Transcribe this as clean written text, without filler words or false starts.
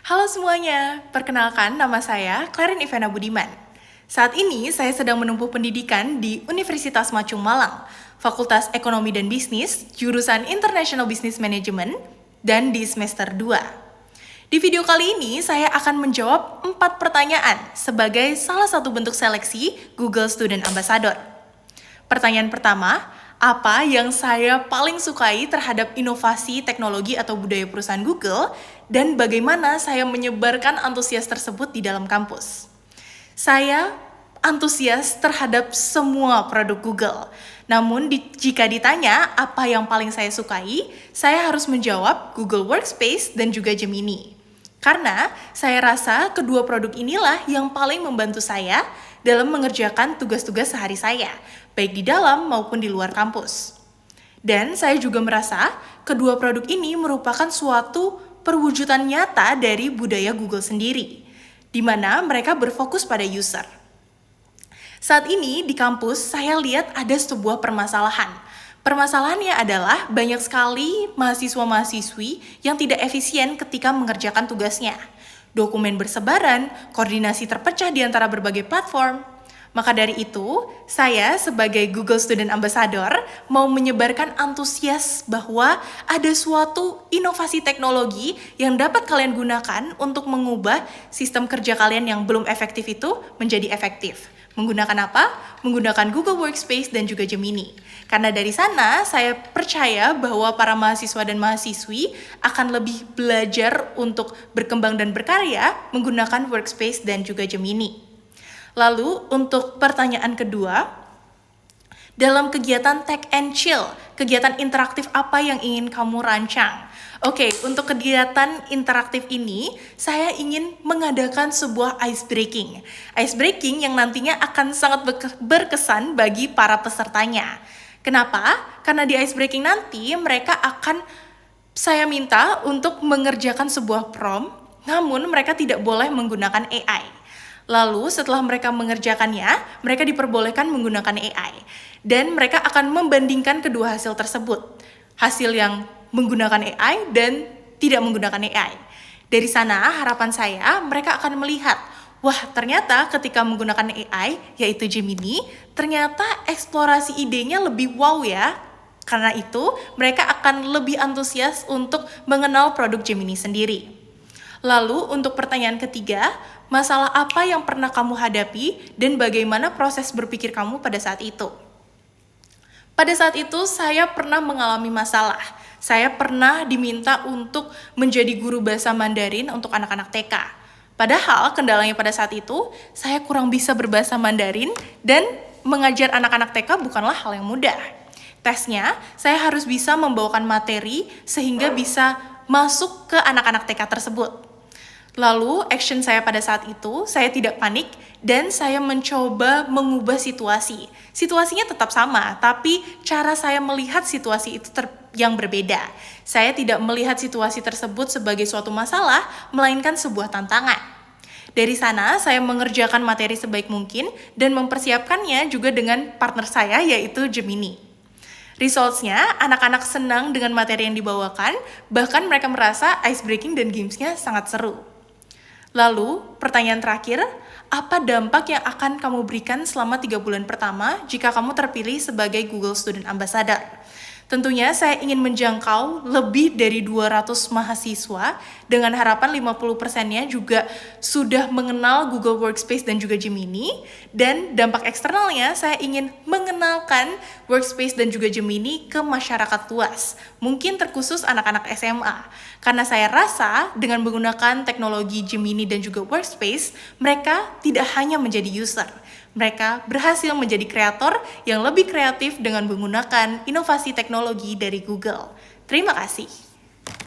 Halo semuanya, perkenalkan nama saya Clarin Ivana Budiman. Saat ini saya sedang menempuh pendidikan di Universitas Macung Malang, Fakultas Ekonomi dan Bisnis, jurusan International Business Management, dan di semester 2. Di video kali ini saya akan menjawab 4 pertanyaan sebagai salah satu bentuk seleksi Google Student Ambassador. Pertanyaan pertama, apa yang saya paling sukai terhadap inovasi teknologi atau budaya perusahaan Google, dan bagaimana saya menyebarkan antusias tersebut di dalam kampus? Saya antusias terhadap semua produk Google. Namun jika ditanya apa yang paling saya sukai, saya harus menjawab Google Workspace dan juga Gemini. Karena saya rasa kedua produk inilah yang paling membantu saya dalam mengerjakan tugas-tugas sehari saya, baik di dalam maupun di luar kampus. Dan saya juga merasa kedua produk ini merupakan suatu perwujudan nyata dari budaya Google sendiri, di mana mereka berfokus pada user. Saat ini di kampus saya lihat ada sebuah permasalahan. Permasalahannya adalah banyak sekali mahasiswa-mahasiswi yang tidak efisien ketika mengerjakan tugasnya. Dokumen bersebaran, koordinasi terpecah di antara berbagai platform. Maka dari itu, saya sebagai Google Student Ambassador mau menyebarkan antusias bahwa ada suatu inovasi teknologi yang dapat kalian gunakan untuk mengubah sistem kerja kalian yang belum efektif itu menjadi efektif. Menggunakan apa? Menggunakan Google Workspace dan juga Gemini. Karena dari sana saya percaya bahwa para mahasiswa dan mahasiswi akan lebih belajar untuk berkembang dan berkarya menggunakan Workspace dan juga Gemini. Lalu untuk pertanyaan kedua, dalam kegiatan Tech and Chill, kegiatan interaktif apa yang ingin kamu rancang? Oke, untuk kegiatan interaktif ini, saya ingin mengadakan sebuah ice breaking. Ice breaking yang nantinya akan sangat berkesan bagi para pesertanya. Kenapa? Karena di ice breaking nanti mereka akan saya minta untuk mengerjakan sebuah prompt, namun mereka tidak boleh menggunakan AI. Lalu setelah mereka mengerjakannya, mereka diperbolehkan menggunakan AI. Dan mereka akan membandingkan kedua hasil tersebut. Hasil yang menggunakan AI dan tidak menggunakan AI. Dari sana harapan saya mereka akan melihat, wah ternyata ketika menggunakan AI, yaitu Gemini, ternyata eksplorasi idenya lebih wow ya. Karena itu mereka akan lebih antusias untuk mengenal produk Gemini sendiri. Lalu untuk pertanyaan ketiga, masalah apa yang pernah kamu hadapi dan bagaimana proses berpikir kamu pada saat itu? Pada saat itu saya pernah mengalami masalah. Saya pernah diminta untuk menjadi guru bahasa Mandarin untuk anak-anak TK. Padahal kendalanya pada saat itu, saya kurang bisa berbahasa Mandarin dan mengajar anak-anak TK bukanlah hal yang mudah. Tesnya, saya harus bisa membawakan materi sehingga bisa masuk ke anak-anak TK tersebut. Lalu, action saya pada saat itu, saya tidak panik dan saya mencoba mengubah situasi. Situasinya tetap sama, tapi cara saya melihat situasi itu yang berbeda. Saya tidak melihat situasi tersebut sebagai suatu masalah, melainkan sebuah tantangan. Dari sana, saya mengerjakan materi sebaik mungkin dan mempersiapkannya juga dengan partner saya, yaitu Gemini. Results-nya, anak-anak senang dengan materi yang dibawakan, bahkan mereka merasa ice breaking dan games-nya sangat seru. Lalu, pertanyaan terakhir, apa dampak yang akan kamu berikan selama 3 bulan pertama jika kamu terpilih sebagai Google Student Ambassador? Tentunya saya ingin menjangkau lebih dari 200 mahasiswa dengan harapan 50%-nya juga sudah mengenal Google Workspace dan juga Gemini. Dan dampak eksternalnya saya ingin mengenalkan Workspace dan juga Gemini ke masyarakat luas. Mungkin terkhusus anak-anak SMA. Karena saya rasa dengan menggunakan teknologi Gemini dan juga Workspace, mereka tidak hanya menjadi user. Mereka berhasil menjadi kreator yang lebih kreatif dengan menggunakan inovasi teknologi dari Google. Terima kasih.